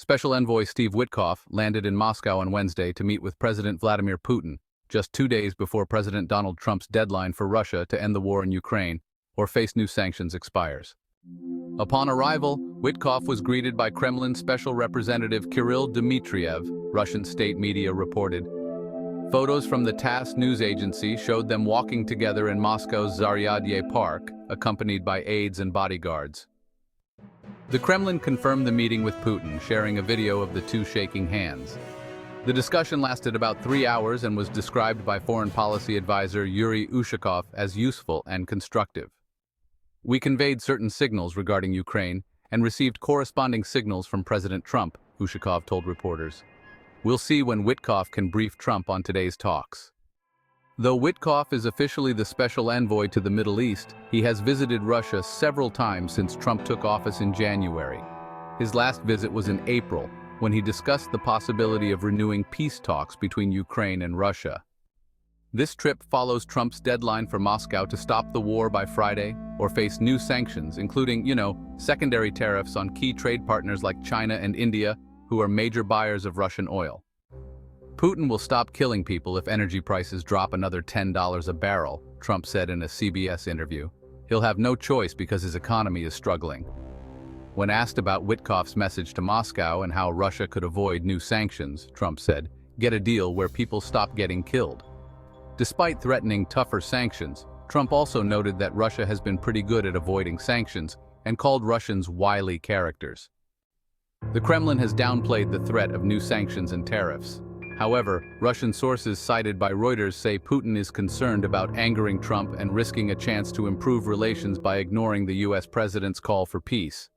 Special Envoy Steve Witkoff landed in Moscow on Wednesday to meet with President Vladimir Putin, just 2 days before President Donald Trump's deadline for Russia to end the war in Ukraine or face new sanctions expires. Upon arrival, Witkoff was greeted by Kremlin Special Representative Kirill Dmitriev, Russian state media reported. Photos from the TASS news agency showed them walking together in Moscow's Zaryadye Park, accompanied by aides and bodyguards. The Kremlin confirmed the meeting with Putin, sharing a video of the two shaking hands. The discussion lasted about 3 hours and was described by foreign policy advisor Yuri Ushakov as useful and constructive. "We conveyed certain signals regarding Ukraine and received corresponding signals from President Trump," Ushakov told reporters. "We'll see when Witkoff can brief Trump on today's talks." Though Witkoff is officially the special envoy to the Middle East, he has visited Russia several times since Trump took office in January. His last visit was in April, when he discussed the possibility of renewing peace talks between Ukraine and Russia. This trip follows Trump's deadline for Moscow to stop the war by Friday or face new sanctions, including, secondary tariffs on key trade partners like China and India, who are major buyers of Russian oil. Putin will stop killing people if energy prices drop another $10 a barrel, Trump said in a CBS interview. He'll have no choice because his economy is struggling. When asked about Witkoff's message to Moscow and how Russia could avoid new sanctions, Trump said, "Get a deal where people stop getting killed." Despite threatening tougher sanctions, Trump also noted that Russia has been pretty good at avoiding sanctions and called Russians wily characters. The Kremlin has downplayed the threat of new sanctions and tariffs. However, Russian sources cited by Reuters say Putin is concerned about angering Trump and risking a chance to improve relations by ignoring the U.S. president's call for peace.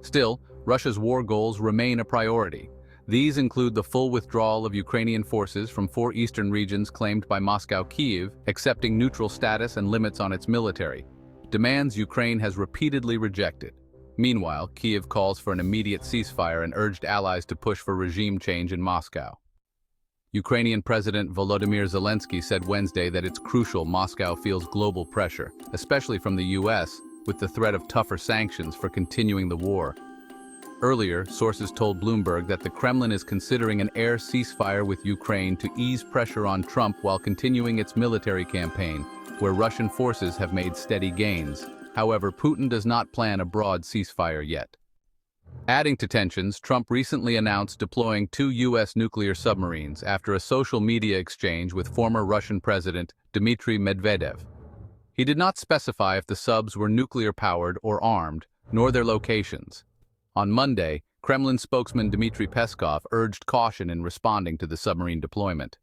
Still, Russia's war goals remain a priority. These include the full withdrawal of Ukrainian forces from 4 eastern regions claimed by Moscow-Kyiv, accepting neutral status and limits on its military, demands Ukraine has repeatedly rejected. Meanwhile, Kyiv calls for an immediate ceasefire and urged allies to push for regime change in Moscow. Ukrainian President Volodymyr Zelensky said Wednesday that it's crucial Moscow feels global pressure, especially from the U.S., with the threat of tougher sanctions for continuing the war. Earlier, sources told Bloomberg that the Kremlin is considering an air ceasefire with Ukraine to ease pressure on Trump while continuing its military campaign, where Russian forces have made steady gains. However, Putin does not plan a broad ceasefire yet. Adding to tensions, Trump recently announced deploying 2 U.S. nuclear submarines after a social media exchange with former Russian President Dmitry Medvedev. He did not specify if the subs were nuclear-powered or armed, nor their locations. On Monday, Kremlin spokesman Dmitry Peskov urged caution in responding to the submarine deployment.